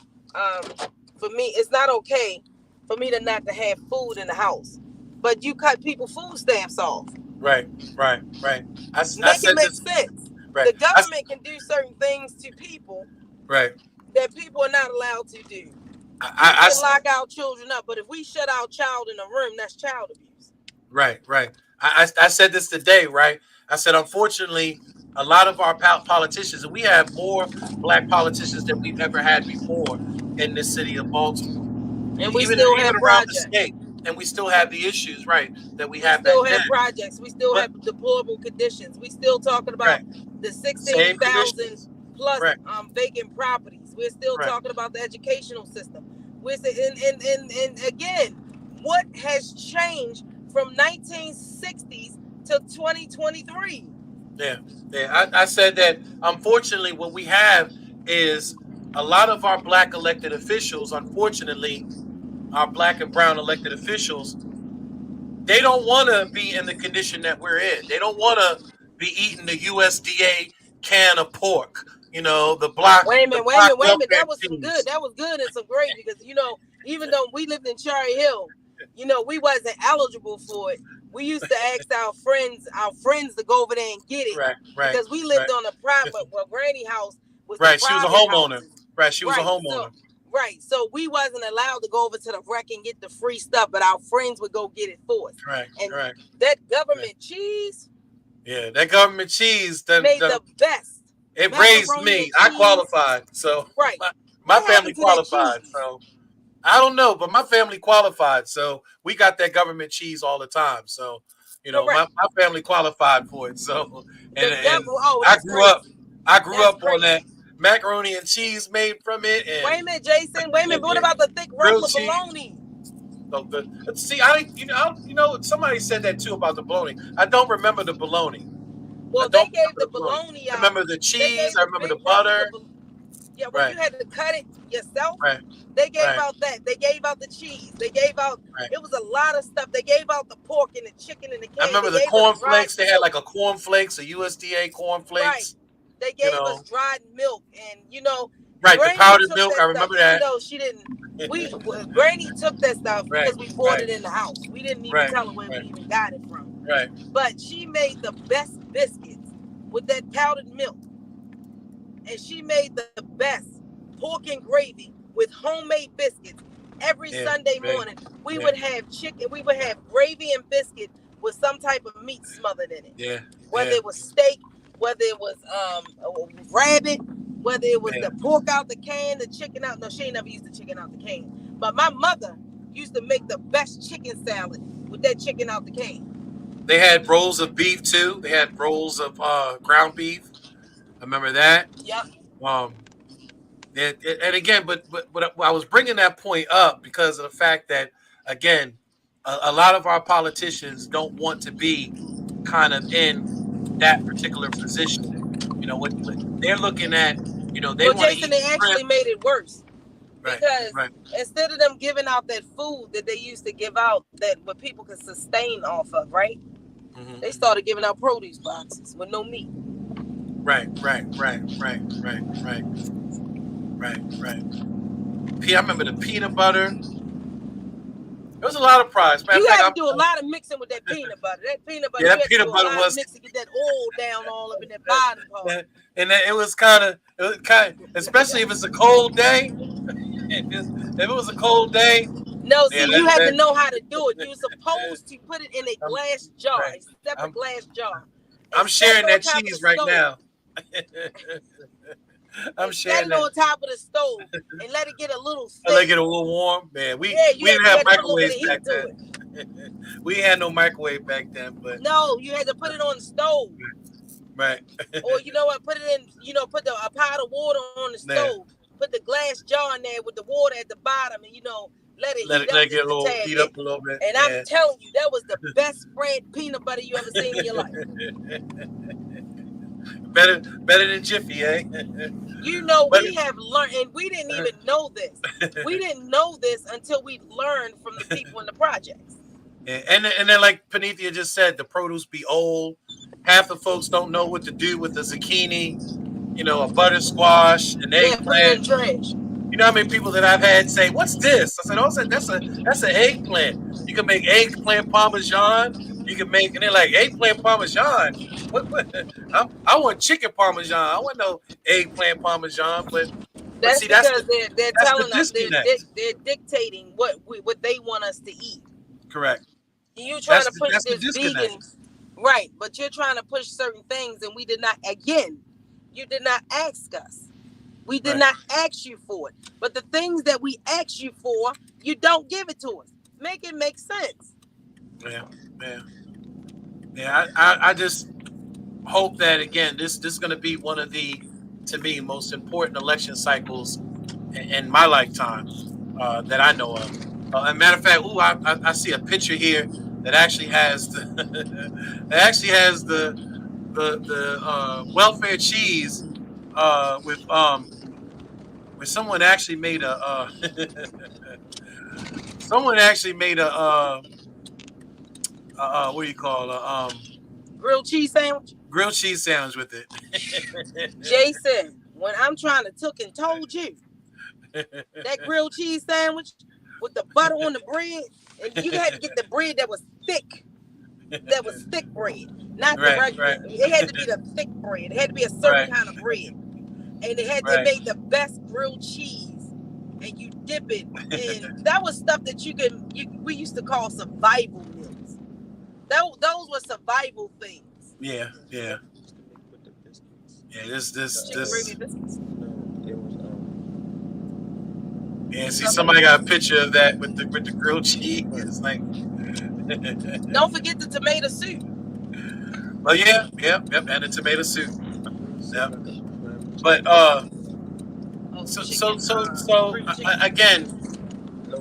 for me it's not okay for me to not to have food in the house, but you cut people food stamps off. right, right, right. I Make it said make this. sense. Right. The government can do certain things to people Right. that people are not allowed to do. I, We I, I can lock our children up, but if we shut our child in a room, that's child abuse. right, right. I said this today, right? I said, unfortunately, a lot of our politicians, and we have more black politicians than we've ever had before in this city of Baltimore, And we even still even have around the projects. state, and we still have the issues, right, that we We had back still then. have projects. We still But have deplorable conditions. We still talking right, about the same 16,000 conditions. plus Correct. vacant properties. We're still Right. talking about the educational system. We're and again, what has changed from 1960s to 2023? Yeah, yeah. I said that unfortunately, what we have is a lot of our black elected officials. Unfortunately, our black and brown elected officials, they don't want to be in the condition that we're in. They don't want to be eating the USDA can of pork. The Wait a block minute, wait a minute. welfare That was some good. cheese. That was good and some great because even though we lived in Cherry Hill, we wasn't eligible for it. We used to ask our friends to go over there and get it Right, right, because we lived right, on a private. Well, Granny house was the right. She was a private homeowner. houses, Right, she was a right? So, homeowner. right. So we wasn't allowed to go over to the wreck and get the free stuff, but our friends would go get it for us. Right, And right. that Right. government cheese Yeah, that government cheese made the best it raised macaroni me. and I cheese. qualified, so Right. my What family happened to that qualified. cheese? So I don't know, but my family qualified, so we got that government cheese all the time. So Correct. my family qualified for it. So The and government. Oh, I that's grew up, crazy. I grew That's up on that crazy. macaroni and cheese made from it, Wait a minute, Jason. Wait a minute. and, But what and about the thick grilled regular cheese. bologna? So the see, somebody said that too about the bologna. I don't remember the bologna. I Well, don't they gave remember the the bologna. bologna I out. remember the They cheese. gave I the remember the big regular. butter. Yeah, when Right, you had to cut it yourself, right, they gave right, out that. They gave out the cheese. They gave out. right. It was a lot of stuff. They gave out the pork and the chicken and the I can. They remember the gave us dried cornflakes. They had milk. like a cornflakes, a USDA Right. cornflakes. They You gave us know, dried milk, and right? The Granny powdered took milk. that I stuff, remember even that. though she didn't. Granny took that stuff Right, because we bought right, it in the house. We didn't even right, tell her where we right, even got it from. right. But she made the best biscuits with that powdered milk, and she made the best pork and gravy with homemade biscuits. Every Yeah, Sunday yeah, morning, we yeah, would have chicken. We would have gravy and biscuit with some type of meat smothered in it, yeah, whether yeah, it was steak, whether it was rabbit, whether it was yeah. the pork out the can, the chicken out. No, she ain't never used the chicken out the can. But my mother used to make the best chicken salad with that chicken out the can. They had rolls of beef too. They had rolls of ground beef. I remember that. Yep. Um, and again, but I was bringing that point up because of the fact that again, a lot of our politicians don't want to be kind of in that particular position. what they're looking at. They Well, want to Jason, eat they shrimp. actually made it worse Right, because right. instead of them giving out that food that they used to give out that what people could sustain off of, right? Mm-hmm. They started giving out produce boxes with no meat. Right, right, right, right, right, right, right, right. I remember the peanut butter. There was a lot of products. Matter of You fact, had to do a lot of mixing with that peanut butter. That peanut butter, yeah, you that had to do peanut a butter lot of was, mixing to get that oil down all up in that bottom part. and it was especially if it's a cold day. If it was a cold day, No, yeah, see, you had to that know how to do it. You were supposed to put it in a I'm glass jar, right. a separate I'm glass jar, and I'm set it sharing on that top of the cheese right stove. now. I'm And set sharing it that. on top of the stove and let it get a little I like thick. it a little warm, man. We Yeah, we didn't you have had to put a little bit of microwaves heat back to it. then. We had no microwave back then, but No, you had to put it on the stove. right. Or you know what, put it in, put a pot of water on the Yeah. stove. Put the glass jar in there with the water at the bottom and, let it heat Let up it get just a a little tad heat bit. up a little bit. And I'm Yeah. telling you, that was the best spread peanut butter you ever seen in your life. Better than Jiffy, eh? But We have learned, and we didn't even know this. We didn't know this until we learned from the people in the projects. and then like Panethia just said, the produce be old. Half the folks don't know what to do with the zucchini, a butter squash, an Yeah, put it eggplant. in the trash. You know how many people that I've had say, "What's this?" I said, "Oh, that's an eggplant. You can make eggplant parmesan. You can make," and they're like, "Eggplant parmesan. What? I want chicken parmesan. I want no eggplant parmesan." But That's see, because they're that's the telling us disconnect. they're dictating what they want us to eat. Correct. You trying to push That's the this disconnect. vegan, right? But you're trying to push certain things, and we did not. Again, you did not ask us. We did Right. not ask you for it. But the things that we ask you for, you don't give it to us. Make it make sense. Yeah. Yeah. Yeah. I just hope that again, this is going to be one of the, to me, most important election cycles in my lifetime that I know of. As a matter of fact, I see a picture here that actually has the that actually has the welfare cheese with someone actually made a someone actually made a what do you call Grilled cheese sandwich. grilled cheese sandwich with it. Jason, when I'm trying to took and told you that grilled cheese sandwich with the butter on the bread, and you had to get the bread that was thick. That was thick bread, not the Right, regular. right, It had to be the thick bread. It had to be a certain right, kind of bread, and it right. made the best grilled cheese. And you dip it in. That was stuff that we used to call survival meals. Those were survival things. Yeah, yeah, yeah. Chicken gravy This. biscuits. Yeah, see, somebody got a picture of that with the grilled cheese. It's like, Don't forget the tomato soup. well, yeah, yep, yep, and the tomato soup. Yep. But Oh, so so chicken. so so Grilled chicken. again,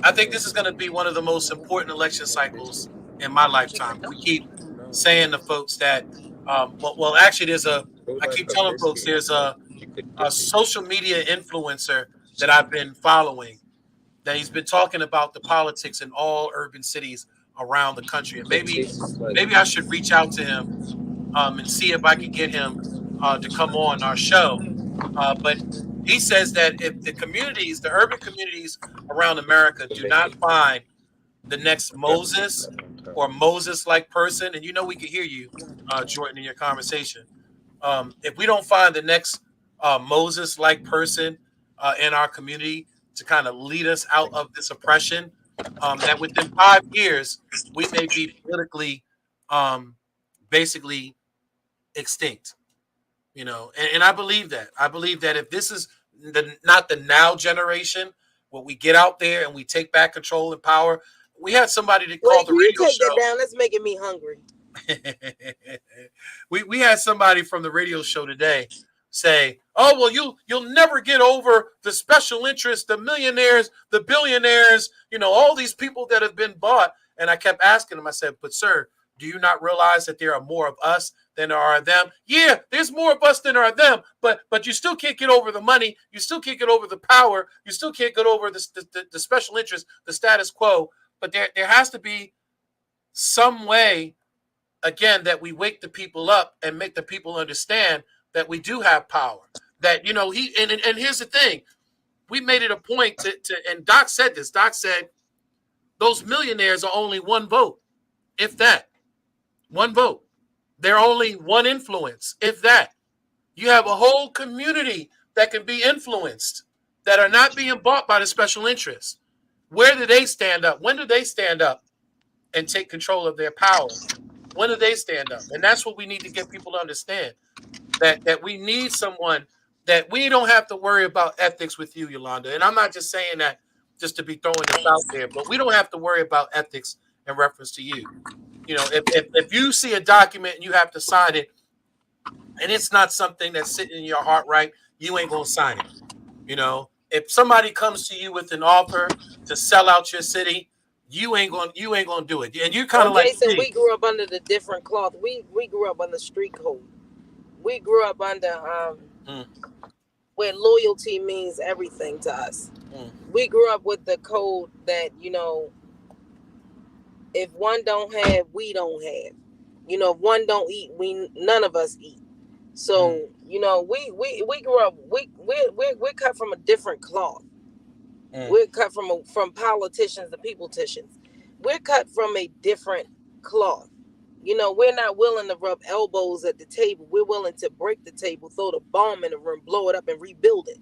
I think this is going to be one of the most important election cycles in my lifetime. We keep saying to folks that, well, actually, I keep telling folks there's a social media influencer that I've been following that he's been talking about the politics in all urban cities around the country, and maybe I should reach out to him and see if I can get him to come on our show. But he says that if the urban communities around America, do not find the next Moses or Moses-like person, and we can hear you, Jordan, in your conversation. If we don't find the next Moses-like person in our community to kind of lead us out of this oppression, that within 5 years we may be politically, basically extinct. And I believe that. I believe that if this is not the now generation, when we get out there and we take back control and power, we had somebody that called Wait, the can you radio take that show. down? That's making me hungry. we had somebody from the radio show today say, "Oh, well, you'll never get over the special interests, the millionaires, the billionaires, all these people that have been bought." And I kept asking him. I said, "But sir, do you not realize that there are more of us than there are of them. Yeah, there's more of us than there are of them, but you still can't get over the money. You still can't get over the power. You still can't get over the special interest, the status quo. But there has to be some way, again, that we wake the people up and make the people understand that we do have power. That, and here's the thing. We made it a point to and Doc said this. Doc said those millionaires are only one vote, if that. One vote. They're only one influence, if that. You have a whole community that can be influenced that are not being bought by the special interests. Where do they stand up? When do they stand up and take control of their power? When do they stand up? And that's what we need to get people to understand. That we need someone that we don't have to worry about ethics with you, Yolanda. And I'm not just saying that just to be throwing this out there, but we don't have to worry about ethics in reference to you. If you see a document and you have to sign it, and it's not something that's sitting in your heart right, you ain't gonna sign it. If somebody comes to you with an offer to sell out your city, you ain't gonna do it. And you kind of like Jason, me. we grew up under the different cloth. We grew up under street code. We grew up under Mm, where loyalty means everything to us. mm, We grew up with the code that, if one don't have, we don't have. If one don't eat, we none of us eat. So, we grew up, we're cut from a different cloth. We're cut from politicians to peopleticians. We're cut from a different cloth. We're not willing to rub elbows at the table. We're willing to break the table, throw the bomb in the room, blow it up, and rebuild it.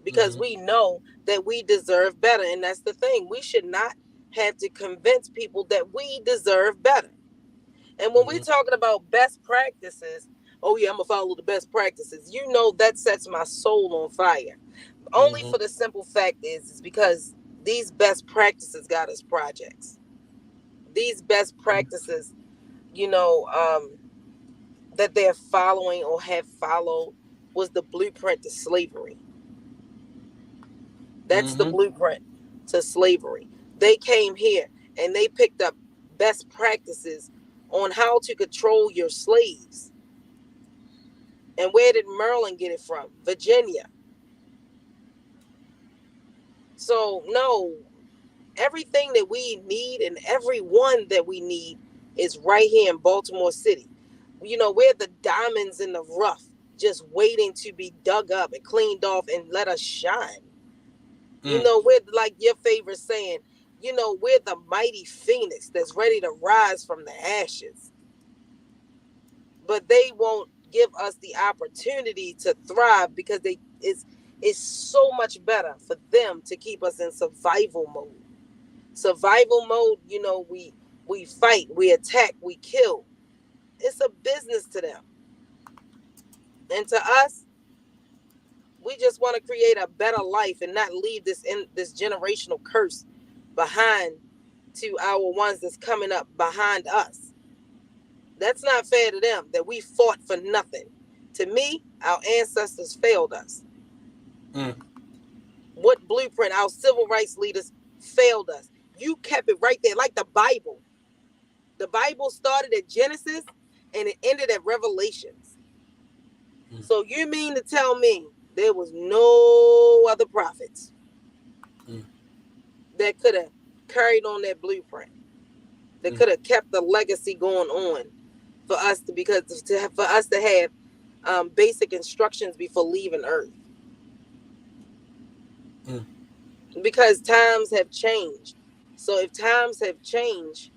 Because we know that we deserve better. And that's the thing. We should not have to convince people that we deserve better. And when we're talking about best practices, oh yeah, I'm going to follow the best practices. That sets my soul on fire. Only for the simple fact is because these best practices got us projects. These best practices, that they're following or have followed was the blueprint to slavery. That's the blueprint to slavery. They came here and they picked up best practices on how to control your slaves. And where did Maryland get it from? Virginia. So, no, everything that we need and everyone that we need is right here in Baltimore City. We're the diamonds in the rough, just waiting to be dug up and cleaned off and let us shine. We're like your favorite saying, we're the mighty phoenix that's ready to rise from the ashes. But they won't give us the opportunity to thrive because it's so much better for them to keep us in survival mode. Survival mode, we fight, we attack, we kill. It's a business to them. And to us, we just want to create a better life and not leave this generational curse behind to our ones that's coming up behind us. That's not fair to them that we fought for nothing. To me, our ancestors failed us. What blueprint? Our civil rights leaders failed us. You kept it right there, like the Bible. The Bible started at Genesis and it ended at Revelations. So you mean to tell me there was no other prophets that could have carried on that blueprint, that could have kept the legacy going on for us to have basic instructions before leaving Earth? Because times have changed. So if times have changed,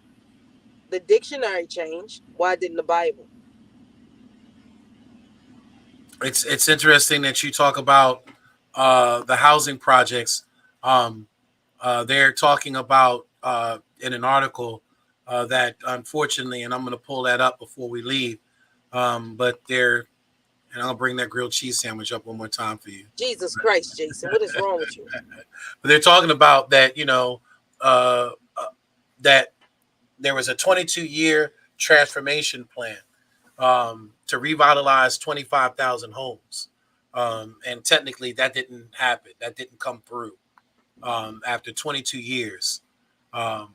the dictionary changed. Why didn't the Bible? It's interesting that you talk about the housing projects. They're talking about in an article that unfortunately, and I'm going to pull that up before we leave, but and I'll bring that grilled cheese sandwich up one more time for you. Jesus Christ, Jason, what is wrong with you? But they're talking about that, that there was a 22-year transformation plan to revitalize 25,000 homes. And technically that didn't happen. That didn't come through after 22 years. And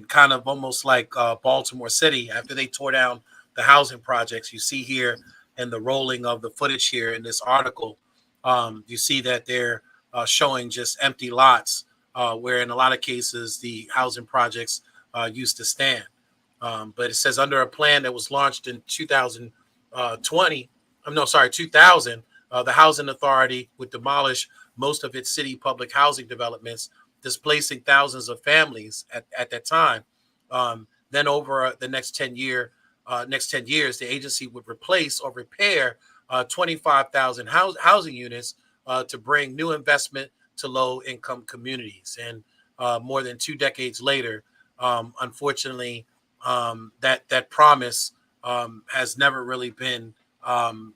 kind of almost like Baltimore City, after they tore down the housing projects. You see here in the rolling of the footage here in this article, you see that they're showing just empty lots, where in a lot of cases the housing projects used to stand. But it says under a plan that was launched in 2020, no, sorry, 2000, the Housing Authority would demolish most of its city public housing developments, displacing thousands of families at that time. Then over the next 10 years, the agency would replace or repair 25,000 housing units to bring new investment to low income communities. And more than 2 decades later, unfortunately, that promise has never really been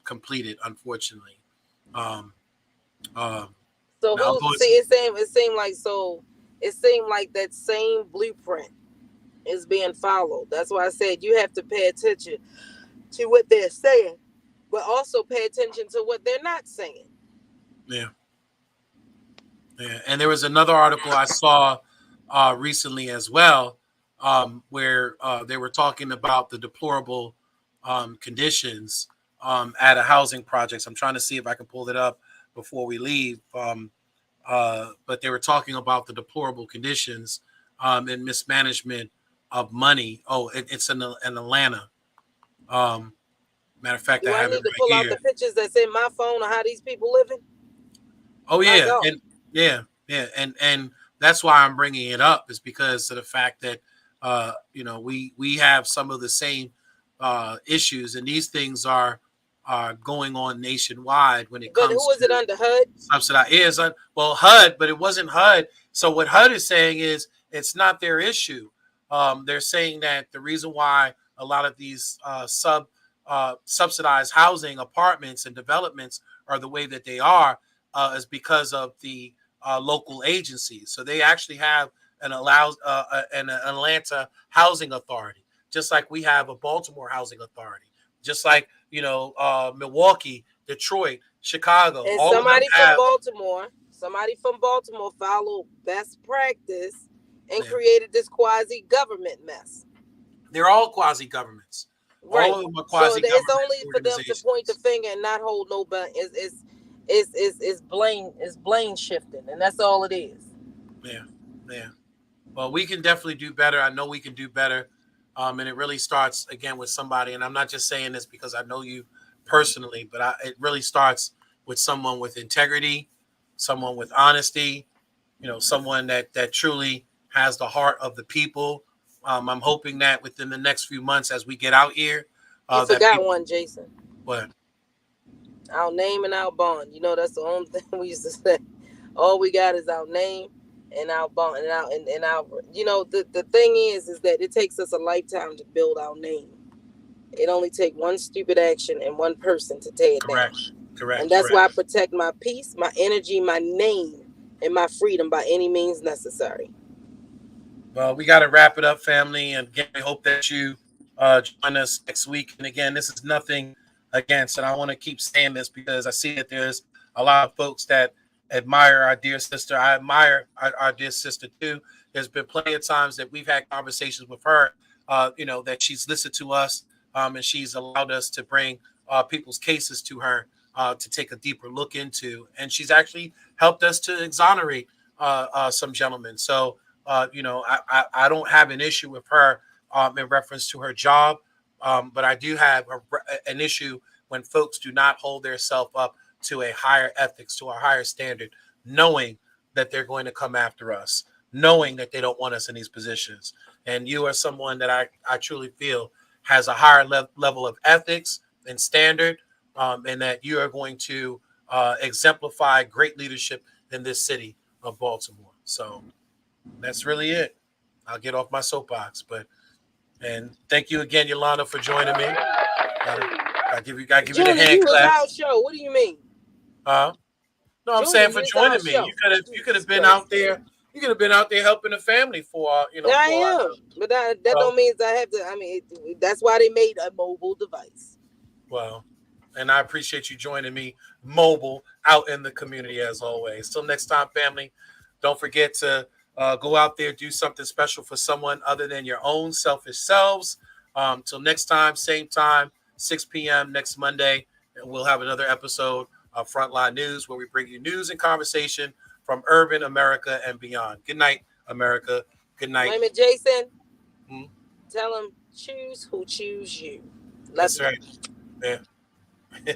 completed, unfortunately. Um, um, So now, who although see it's, it seemed like that same blueprint is being followed. That's why I said you have to pay attention to what they're saying, but also pay attention to what they're not saying. yeah, yeah. And there was another article I saw recently as well, where they were talking about the deplorable conditions at a housing projects. I'm trying to see if I can pull it up before we leave. But they were talking about the deplorable conditions and mismanagement of money. Oh, it's in Atlanta. Um, Matter of fact, I Do I have it need to right pull out here. the pictures that's in my phone of how these people living? Oh My yeah, God. and yeah, yeah, and that's why I'm bringing it up is because of the fact that we have some of the same issues, and these things are going on nationwide when it But who comes is it to under HUD? subsidized is well HUD, but it wasn't HUD. So what HUD is saying is it's not their issue. They're saying that the reason why a lot of these subsidized housing apartments and developments are the way that they are is because of the local agencies. So they actually have an Atlanta housing authority, just like we have a Baltimore housing authority, just like Milwaukee, Detroit, Chicago. And All of them have. somebody from Baltimore followed best practice and Yeah, created this quasi government mess. they're all quasi governments. All Right. of them are So quasi it's government only for them to point the organizations. finger and not hold no button. It's blame shifting, and that's all it is. Yeah, yeah. Well, we can definitely do better. I know we can do better. And it really starts again with somebody. And I'm not just saying this because I know you personally, but it really starts with someone with integrity, someone with honesty, someone that truly has the heart of the people. I'm hoping that within the next few months, as we get out here, You that forgot people. one, Jason. What? Our name and our bond. That's the only thing we used to say. All we got is our name and our bond and our. The thing is that it takes us a lifetime to build our name. It only takes one stupid action and one person to tear it down. Correct. And Correct. that's Correct. why I protect my peace, my energy, my name, and my freedom by any means necessary. Well, we got to wrap it up, family. And again, I hope that you join us next week. And again, this is nothing against, and I want to keep saying this because I see that there's a lot of folks that admire our dear sister. I admire our dear sister too. There's been plenty of times that we've had conversations with her, that she's listened to us and she's allowed us to bring people's cases to her to take a deeper look into. And she's actually helped us to exonerate some gentlemen. So, I don't have an issue with her in reference to her job, but I do have an issue when folks do not hold themselves up to a higher ethics, to a higher standard, knowing that they're going to come after us, knowing that they don't want us in these positions. And you are someone that I truly feel has a higher level of ethics and standard, and that you are going to exemplify great leadership in this city of Baltimore. So that's really it. I'll get off my soapbox, and thank you again, Yolanda, for joining me. Gotta, gotta give you the Junior, hand you was clap. house show. What do you mean? Uh, no, I'm Junior, saying for you was joining house me. show. You could have Jesus been out Christ. there. You could have been out there helping the family for I for am. But that well, don't mean I have to. I mean, that's why they made a mobile device. well, and I appreciate you joining me mobile out in the community as always. Till next time, family. Don't forget to go out there, do something special for someone other than your own selfish selves. Till next time, same time, 6 p.m. next Monday, and we'll have another episode of Frontline News where we bring you news and conversation from urban America and beyond. Good night, America. Good night. Wait a minute, Jason. Tell them choose who choose you. Love That's you. right. Yeah.